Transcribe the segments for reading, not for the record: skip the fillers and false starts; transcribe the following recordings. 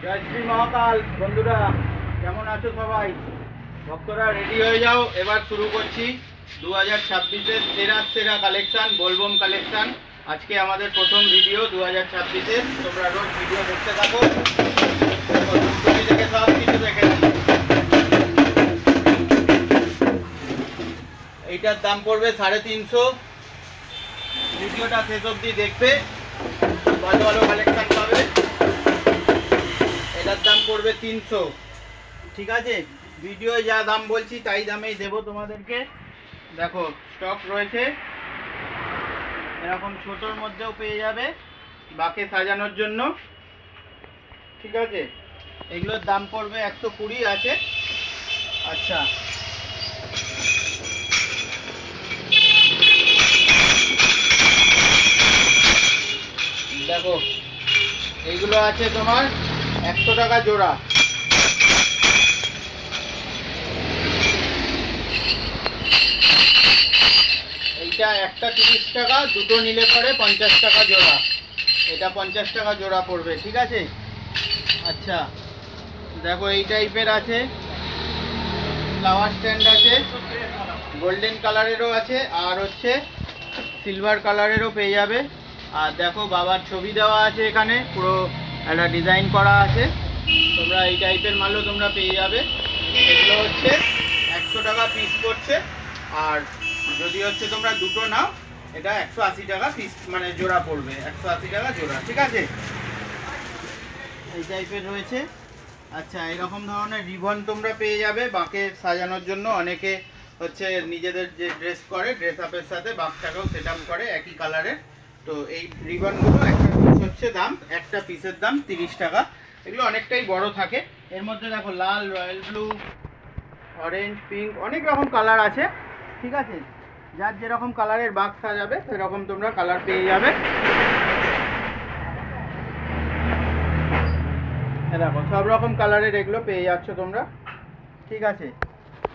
জয় শ্রী মহাকাল। বন্ধুরা কেমন আছো সবাই? ভক্তরা রেডি হয়ে যাও, এবার শুরু করছি 2026-এর সেরা সেরা কালেকশান, বোলবম কালেকশান। আজকে আমাদের প্রথম ভিডিও 2026-এর। তোমরা রোজ ভিডিও দেখতে থাকো, থেকে সব কিছু দেখে নিই। এইটার দাম পড়বে 350। ভিডিওটা শেষ অবধি দেখবে, ভালো ভালো কালেকশান পাবে। এটার দাম পড়বে 300। ঠিক আছে, ভিডিও যা দাম বলছি তাই দামেই দেবো তোমাদেরকে। দেখো স্টক রয়েছে, এরকম ছোটোর মধ্যেও পেয়ে যাবে বাকে সাজানোর জন্য। ঠিক আছে, এগুলোর দাম পড়বে 120 আছে। আচ্ছা, দেখো এইগুলো আছে তোমার 100 টাকা জোড়া। এইটা একটা 30 টাকা, দুটো নিলে পরে 50 টাকা জোড়া। এটা 50 টাকা জোড়া পড়বে। ঠিক আছে, আচ্ছা দেখো এই টাইপের আছে, ফ্লাওয়ার স্ট্যান্ড আছে, গোল্ডেন কালারেরও আছে, আর হচ্ছে সিলভার কালারেরও পেয়ে যাবে। আর দেখো বাবার ছবি দেওয়া আছে এখানে, পুরো একটা ডিজাইন করা আছে। তোমরা এই টাইপের মালও তোমরা পেয়ে যাবে। এগুলো হচ্ছে 100 টাকা পিস পড়ছে। আর যদি হচ্ছে তোমরা দুটো নাও, এটা 180 টাকা পিস, মানে জোড়া পড়বে 180 টাকা জোড়া। ঠিক আছে, এই টাইপের রয়েছে। আচ্ছা, এরকম ধরনের রিবন তোমরা পেয়ে যাবে বাঁকে সাজানোর জন্য। অনেকে হচ্ছে নিজেদের যে ড্রেস করে, ড্রেস আপের সাথে বাঁকটাকেও সেট আপ করে একই কালারের। তো এই রিবনগুলো একটা পিস হচ্ছে দাম, একটা পিসের দাম 30 টাকা। এগুলো অনেকটাই বড় থাকে। এর মধ্যে দেখো লাল, রয়্যাল ব্লু, অরেঞ্জ, পিঙ্ক, অনেক রকম কালার আছে। ঠিক আছে, যার যেরকম কালারের বাক্স সাজাবে সেরকম তোমরা কালার পেয়ে যাবে। দেখো সব রকম কালারের এগুলো পেয়ে যাচ্ছ তোমরা। ঠিক আছে,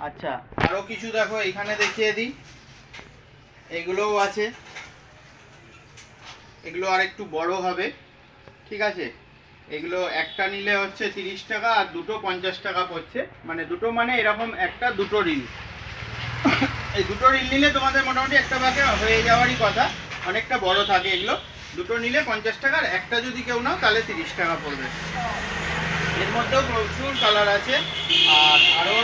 আচ্ছা আরও কিছু দেখো এখানে দেখিয়ে দিই। এগুলোও আছে, এগুলো আর একটু বড় হবে। ঠিক আছে, এগুলো একটা নিলে হচ্ছে 30 টাকা, আর দুটো 50 টাকা পড়ছে। মানে দুটো মানে এরকম একটা দুটো রিল। এই দুটো রিল নিলে তোমাদের মোটামুটি একটা বাকে হয়ে যাওয়ারই কথা। অনেকটা বড় থাকে এগুলো। দুটো নিলে 50 টাকা, আর একটা যদি কেউ নাও তাহলে 30 টাকা পড়বে। এর মধ্যেও প্রচুর কালার আছে। আর আরও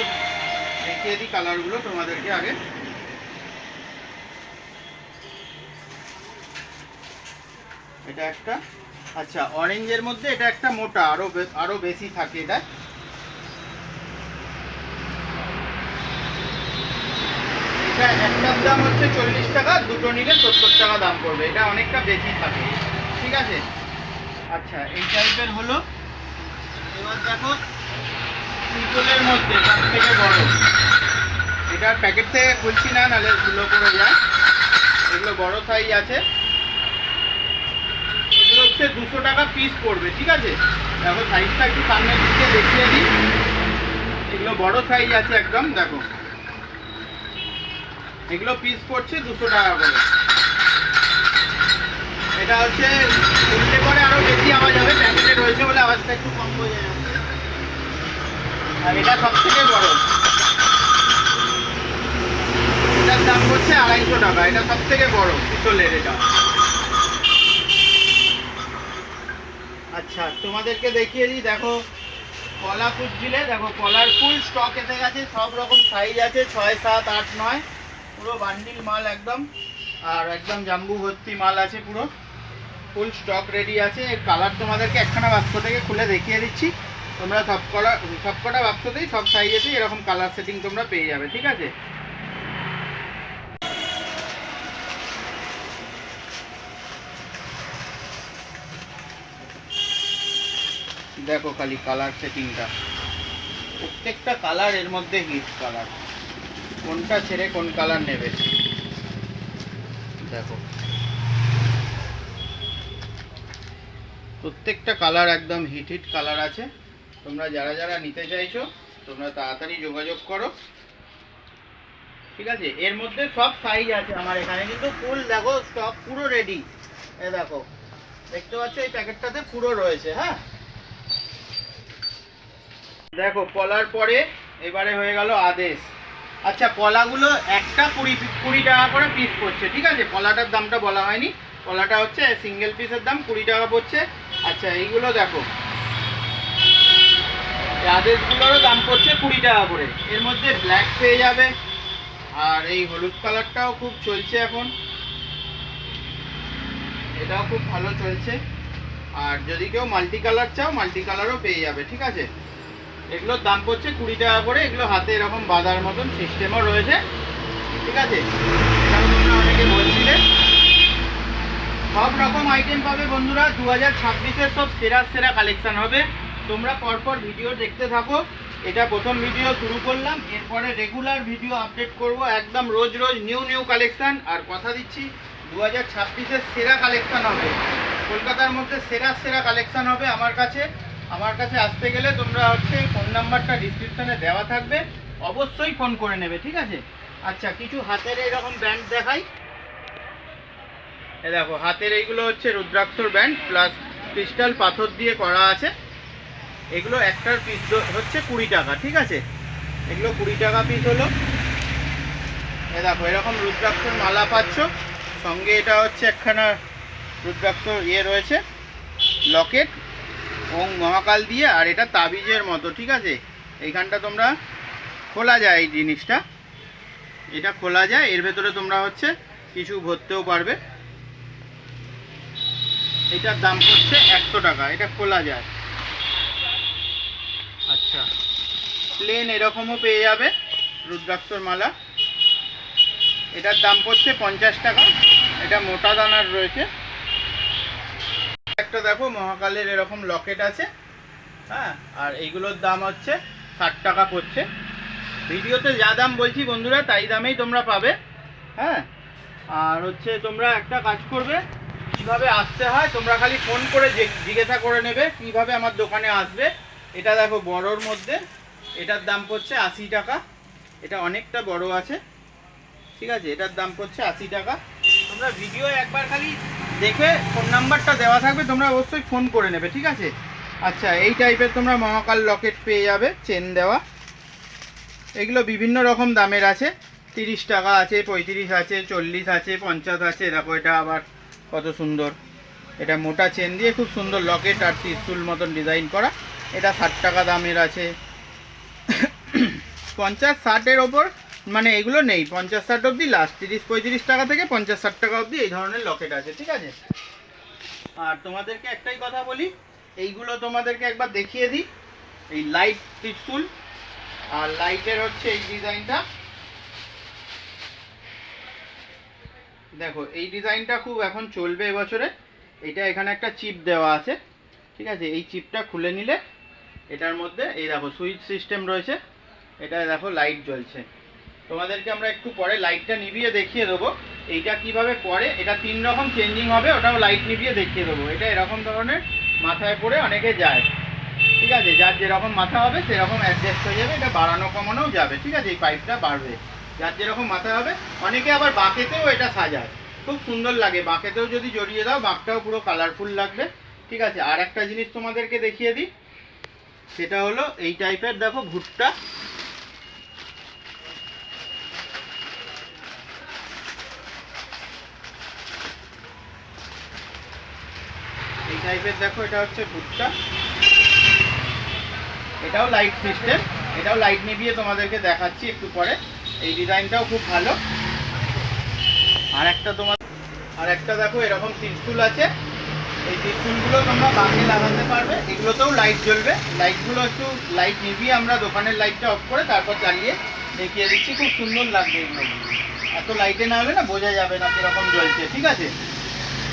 দেখিয়ে দিই কালারগুলো তোমাদেরকে আগে। এটা একটা, আচ্ছা অরেঞ্জের মধ্যে এটা একটা মোটা, আরো বেশি থাকে এটা। এটা একটার দাম হচ্ছে 40 টাকা, দুটো নিলে 70 টাকা দাম পড়বে। এটা অনেকটা বেশি থাকে। ঠিক আছে, আচ্ছা এই টাইপের হলো। এবার দেখো পিতলের মধ্যে সব থেকে বড়, এটার প্যাকেট থেকে খুলছি না, নাহলে ধুলো পড়ে যায়। এগুলো বড় সাইজ আছে, এগুলো হচ্ছে 200 টাকা পিস পড়বে। ঠিক আছে, দেখো সাইজটা একটু সামনের দিকে দেখিয়ে দিই। এগুলো বড় সাইজ আছে একদম। দেখো এগুলো পিস পড়ছে 200 টাকা করে। এটা হচ্ছে খুললে পরে আরো বেশি আওয়াজ হবে, প্যাকেটে রয়েছে বলে আওয়াজটা একটু কম বোঝা যাচ্ছে। আর এটা সব থেকে বড়, এটার দাম হচ্ছে 250 টাকা। এটা সব থেকে বড় পিতলের এটা। আচ্ছা তোমাদেরকে দেখিয়ে দিই। দেখো কলা খুঁজছিলে, দেখো কলার ফুল স্টক এসে গেছে। সব রকম সাইজ আছে, 6, 7, 8, 9, পুরো বান্ডিল মাল একদম। আর একদম জাম্বু ভর্তি মাল আছে, পুরো ফুল স্টক রেডি আছে। এর কালার তোমাদেরকে একখানা বাক্স থেকে খুলে দেখিয়ে দিচ্ছি। তোমরা সবকটা বাক্সতেই সব সাইজেতেই এরকম কালার সেটিং তোমরা পেয়ে যাবে। ঠিক আছে, দেখো খালি কালার সেটিংটা, প্রত্যেকটা কালার এর মধ্যে হিট কালার। কোনটা ছেড়ে কোন কালার নেবে দেখো, প্রত্যেকটা কালার একদম হিট কালার আছে। তোমরা যারা যারা নিতে চাইছো তোমরা তাড়াতাড়ি যোগাযোগ করো। ঠিক আছে, এর মধ্যে সব সাইজ আছে আমার এখানে, কিন্তু ফুল দেখো স্টক পুরো রেডি। এ দেখো দেখতে পাচ্ছ এই প্যাকেটটাতে পুরো রয়েছে। হ্যাঁ, দেখো পলার পরে এবারে হয়ে গেল আদেশ। আচ্ছা পলাগুলো একটা 20 টাকা করে পিস পড়ছে, ঠিক আছে। পলাটার দামটা বলা হয়নি, পলাটা হচ্ছে সিঙ্গেল পিসের দাম 20 টাকা পড়ছে। আচ্ছা এইগুলো দেখো, এই আদেশগুলোরও দাম পড়ছে 20 টাকা করে। এর মধ্যে ব্ল্যাক পেয়ে যাবে, আর এই হলুদ কালারটাও খুব চলছে এখন, এটাও খুব ভালো চলছে। আর যদি কেউ মাল্টি কালার চাও মাল্টি কালারও পেয়ে যাবে, ঠিক আছে। এগুলোর দাম পড়ছে 20 টাকা করে। এগুলো হাতে এরকম বাঁধার মতন সিস্টেমও রয়েছে, ঠিক আছে। এটাও তোমরা অনেকে বলছিলে। সব রকম আইটেম পাবে বন্ধুরা। 2026-এর সব সেরা সেরা কালেকশন হবে। তোমরা পরপর ভিডিও দেখতে থাকো। এটা প্রথম ভিডিও শুরু করলাম, এরপরে রেগুলার ভিডিও আপডেট করব, একদম রোজ রোজ নিউ নিউ কালেকশন। আর কথা দিচ্ছি 2026-এর সেরা কালেকশন হবে, কলকাতার মধ্যে সেরা সেরা কালেকশন হবে আমার কাছে। আমার কাছে আসতে গেলে তোমরা হচ্ছে ফোন নাম্বারটা ডিসক্রিপশানে দেওয়া থাকবে, অবশ্যই ফোন করে নেবে, ঠিক আছে। আচ্ছা কিছু হাতের এইরকম ব্যান্ড দেখাই। এ দেখো হাতের এইগুলো হচ্ছে রুদ্রাক্ষর ব্যান্ড প্লাস ক্রিস্টাল পাথর দিয়ে করা আছে। এগুলো একটার পিস হচ্ছে 20 টাকা, ঠিক আছে। এগুলো 20 টাকা পিস হলো। এ দেখো এরকম রুদ্রাক্ষর মালা পাচ্ছ, সঙ্গে এটা হচ্ছে একখানা রুদ্রাক্ষর রয়েছে লকেট ওং মহাকাল দিয়ে, আর এটা তাবিজের মতো, ঠিক আছে। এইখানটা তোমরা খোলা যায়, এই জিনিসটা এটা খোলা যায়, এর ভেতরে তোমরা হচ্ছে কিছু ভরতেও পারবে। এটার দাম হচ্ছে 100 টাকা, এটা খোলা যায়। আচ্ছা প্লেন এরকমও পেয়ে যাবে রুদ্রাক্ষর মালা, এটার দাম পড়ছে 50 টাকা। এটা মোটা দানার রয়েছে। একটা দেখো মহাকালের এরকম লকেট আছে, হ্যাঁ, আর এইগুলোর দাম হচ্ছে 60 টাকা পড়ছে। ভিডিওতে যা দাম বলছি বন্ধুরা তাই দামেই তোমরা পাবে, হ্যাঁ। আর হচ্ছে তোমরা একটা কাজ করবে, কিভাবে আসতে হয় তোমরা খালি ফোন করে জিজ্ঞাসা করে নেবে কিভাবে আমার দোকানে আসবে। এটা দেখো বড়োর মধ্যে, এটার দাম পড়ছে 80 টাকা। এটা অনেকটা বড় আছে, ঠিক আছে। এটার দাম পড়ছে 80 টাকা। তোমরা ভিডিও একবার খালি দেখে ফোন নাম্বারটা দেওয়া থাকবে, তোমরা অবশ্যই ফোন করে নেবে, ঠিক আছে। আচ্ছা এই টাইপের তোমরা মহাকাল লকেট পেয়ে যাবে, চেন দেওয়া। এগুলো বিভিন্ন রকম দামের আছে, 30 টাকা আছে, 35 আছে, 40 আছে, 50 আছে। দেখো এটা আবার কত সুন্দর, এটা মোটা চেন দিয়ে খুব সুন্দর লকেট আর ত্রিশূল মতন ডিজাইন করা। এটা 60 টাকা দামের আছে। 50-60-এর ওপর মানে এগুলো নেই, 50-60 অবধি লাস্ট। 30-35 টাকা থেকে 50-60 টাকা অবধি এই ধরনের লকেট আছে, ঠিক আছে। আর তোমাদেরকে একটাই কথা বলি, এইগুলো তোমাদেরকে একবার দেখিয়ে দিই। এই লাইট ত্রিশূল আর লাইটের হচ্ছে এই ডিজাইনটা দেখো, এই ডিজাইনটা খুব এখন চলবে এবছরে। এটা এখানে একটা চিপ দেওয়া আছে, ঠিক আছে। এই চিপটা খুলে নিলে এটার মধ্যে এই দেখো সুইচ সিস্টেম রয়েছে, এটা দেখো লাইট জ্বলছে। তোমাদেরকে আমরা একটু পরে লাইটটা নিভিয়ে দেখিয়ে দেবো এইটা কিভাবে পড়ে। এটা 3 রকম চেঞ্জিং হবে, ওটাও লাইট নিভিয়ে দেখিয়ে দেবো। এটা এরকম ধরনের মাথায় পড়ে অনেকে যায়, ঠিক আছে। যার যেরকম মাথা হবে সেরকম অ্যাডজাস্ট হয়ে যাবে, এটা বাড়ানো কমানোও যাবে, ঠিক আছে। এই পাইপটা বাড়বে, যার যেরকম মাথা হবে। অনেকে আবার বাঁকেতেও এটা সাজায়, খুব সুন্দর লাগে। বাঁকেতেও যদি জড়িয়ে দাও বাঁকটাও পুরো কালারফুল লাগবে, ঠিক আছে। আর একটা জিনিস তোমাদেরকে দেখিয়ে দিই, সেটা হলো এই টাইপের দেখো ভুট্টা। এই টাইপের দেখো, এটা হচ্ছে ভুট্টা, এটাও লাইট সিস্টেম, এটাও লাইট নিভিয়ে তোমাদেরকে দেখাচ্ছি একটু পরে। এই ডিজাইনটাও খুব ভালো। আর একটা দেখো এরকম ত্রিশূল আছে, এই ত্রিশূলগুলো তোমরা বাঁকে লাগাতে পারবে, এগুলোতেও লাইট জ্বলবে। লাইটগুলো একটু লাইট নিভিয়ে আমরা দোকানের লাইটটা অফ করে তারপর চালিয়ে দেখিয়ে দিচ্ছি, খুব সুন্দর লাগবে। এগুলো এত লাইটে না হলে না বোঝা যাবে না কিরকম জ্বলছে, ঠিক আছে।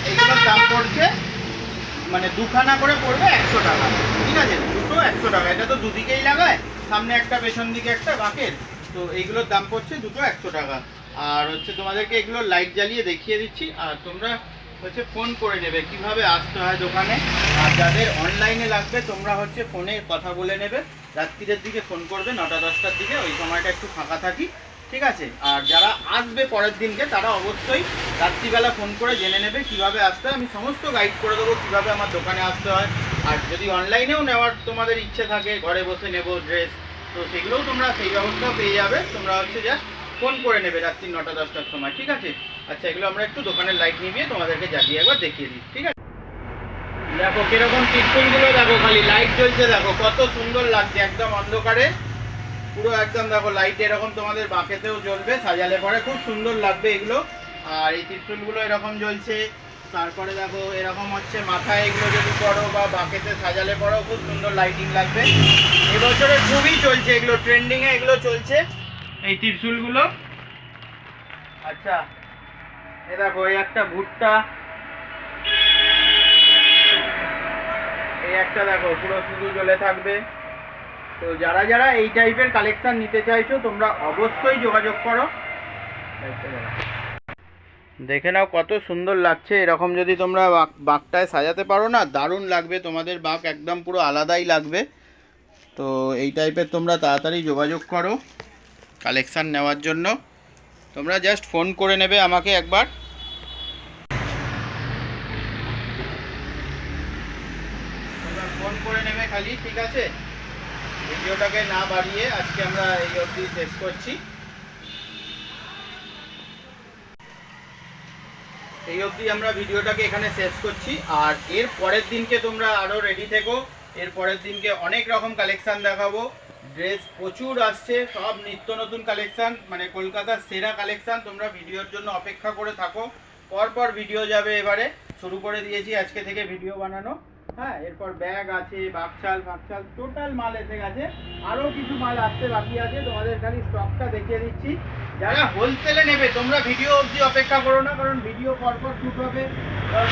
এইগুলোর দাম পড়ছে মানে দুখানা করে পড়বে 100 টাকা, ঠিক আছে। দুটো 100 টাকা। এটা তো দুদিকেই লাগায়, সামনে একটা পেছন দিকে একটা বাঁকের। তো এইগুলোর দাম পড়ছে দুটো 100 টাকা। আর হচ্ছে তোমাদেরকে এগুলো লাইট জ্বালিয়ে দেখিয়ে দিচ্ছি, আর তোমরা হচ্ছে ফোন করে নেবে কিভাবে আসতে হয় দোকানে। আর যাদের অনলাইনে লাগবে তোমরা হচ্ছে ফোনে কথা বলে নেবে, রাত্রিরের দিকে ফোন করবে 9টা-10টার দিকে, ওই সময়টা একটু ফাঁকা থাকি, ঠিক আছে। আর যারা আসবে পরের দিনকে তারা অবশ্যই রাত্রিবেলা ফোন করে জেনে নেবে কিভাবে আসতে হয়। আমি সমস্ত গাইড করে দেবো কিভাবে আমার দোকানে আসতে হয়। আর যদি অনলাইনেও নেওয়ার তোমাদের ইচ্ছে থাকে, ঘরে বসে নেবো ড্রেস, তো সেগুলোও তোমরা সেই ব্যবস্থাও পেয়ে যাবে। তোমরা হচ্ছে জাস্ট ফোন করে নেবে রাত্রি 9টা-10টার সময়, ঠিক আছে। আচ্ছা, এগুলো আমরা একটু দোকানের লাইট নিভিয়ে তোমাদেরকে জ্বালিয়ে একবার দেখিয়ে দিই, ঠিক আছে। দেখো কিরকম টিপগুলো, দেখো খালি লাইট জ্বলছে, দেখো কত সুন্দর লাগছে একদম অন্ধকারে, পুরো একদম দেখো লাইট এরকম তোমাদের বাঁকেতেও জ্বলবে, সাজালে পরে খুব সুন্দর লাগবে এগুলো। আর এই ত্রিশূলগুলো এরকম জ্বলছে, তারপরে দেখো এরকম হচ্ছে মাথায় এগুলো যদি পড়ো বা বাঁকেতে সাজালে পরেও খুব সুন্দর লাইটিং লাগবে। এবছরে খুবই চলছে এগুলো, ট্রেন্ডিংয়ে এগুলো চলছে এই ত্রিশূলগুলো। আচ্ছা, এ দেখো এই একটা ভুট্টা, এই একটা দেখো পুরো শুধু জ্বলে থাকবে। তো যারা যারা এই টাইপের কালেকশন নিতে চাইছো তোমরা অবশ্যই যোগাযোগ করো। দেখে নাও কত সুন্দর লাগছে, এরকম যদি তোমরা বাঁকটায় সাজাতে পারো না, দারুণ লাগবে তোমাদের বাঁক, একদম পুরো আলাদাই লাগবে। তো এই টাইপের তোমরা তাড়াতাড়ি যোগাযোগ করো কালেকশান নেওয়ার জন্য। তোমরা জাস্ট ফোন করে নেবে আমাকে একবার। তোমরা ফোন করে নেবে খালি, ঠিক আছে। ভিডিওটাকে না বাড়িয়ে আজকে আমরা এই অবধি শেষ করছি। এই অবধি আমরা ভিডিওটাকে এখানে শেষ করছি। আর এর পরের দিনকে তোমরা আরও রেডি থেকো, এর পরের দিনকে অনেক রকম কালেকশান দেখাবো। ড্রেস প্রচুর আসছে, সব নিত্য নতুন কালেকশান, মানে কলকাতার সেরা কালেকশান। তোমরা ভিডিওর জন্য অপেক্ষা করে থাকো, পরপর ভিডিও যাবে। এবারে শুরু করে দিয়েছি আজকে থেকে ভিডিও বানানো। হ্যাঁ, এরপর ব্যাগ আছে, বাকশাল ফাকশাল টোটাল মাল এসে গেছে। আরও কিছু মাল আসতে বাকি আছে, তোমাদের খালি স্টকটা দেখিয়ে দিচ্ছি। যারা হোলসেলে নেবে তোমরা ভিডিও অবধি অপেক্ষা করো না, কারণ ভিডিও পরপর শ্যুট হবে,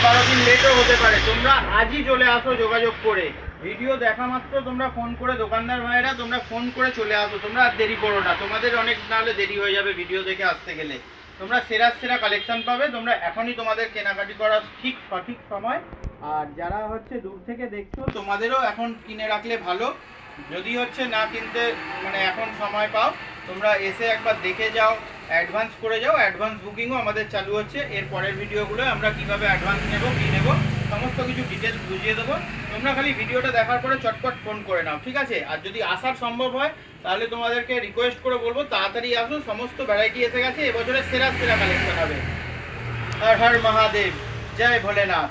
12 দিন লেটও হতে পারে। তোমরা আজই চলে আসো যোগাযোগ করে, ভিডিও দেখা মাত্র তোমরা ফোন করে, দোকানদার ভাইয়েরা তোমরা ফোন করে চলে আসো, তোমরা আর দেরি করো না। তোমাদের অনেক নাহলে দেরি হয়ে যাবে ভিডিও দেখে আসতে গেলে। তোমরা সেরা সেরা কালেকশন পাবে, তোমরা এখনই তোমাদের কেনাকাটি করার ঠিক সঠিক সময়। আর যারা হচ্ছে দূর থেকে দেখছো তোমাদেরও এখন কিনে রাখলে ভালো, যদি হচ্ছে না কিনতে মানে এখন সময় পাও, তোমরা এসে একবার দেখে যাও, অ্যাডভান্স করে যাও। অ্যাডভান্স বুকিংও আমাদের চালু হচ্ছে। এর পরের ভিডিওগুলো আমরা কিভাবে অ্যাডভান্স নেব, কী নেব, সমস্ত কিছু ডিটেলস বুঝিয়ে দেবো। তোমরা খালি ভিডিওটা দেখার পরে চটপট ফোন করে নাও, ঠিক আছে। আর যদি আসার সম্ভব হয় তাহলে তোমাদেরকে রিকোয়েস্ট করে বলবো তাড়াতাড়ি আসো, সমস্ত ভ্যারাইটি এসে গেছে, এবছরের সেরা সেরা কালেকশন হবে। হর হর মহাদেব, জয় ভোলেনাথ।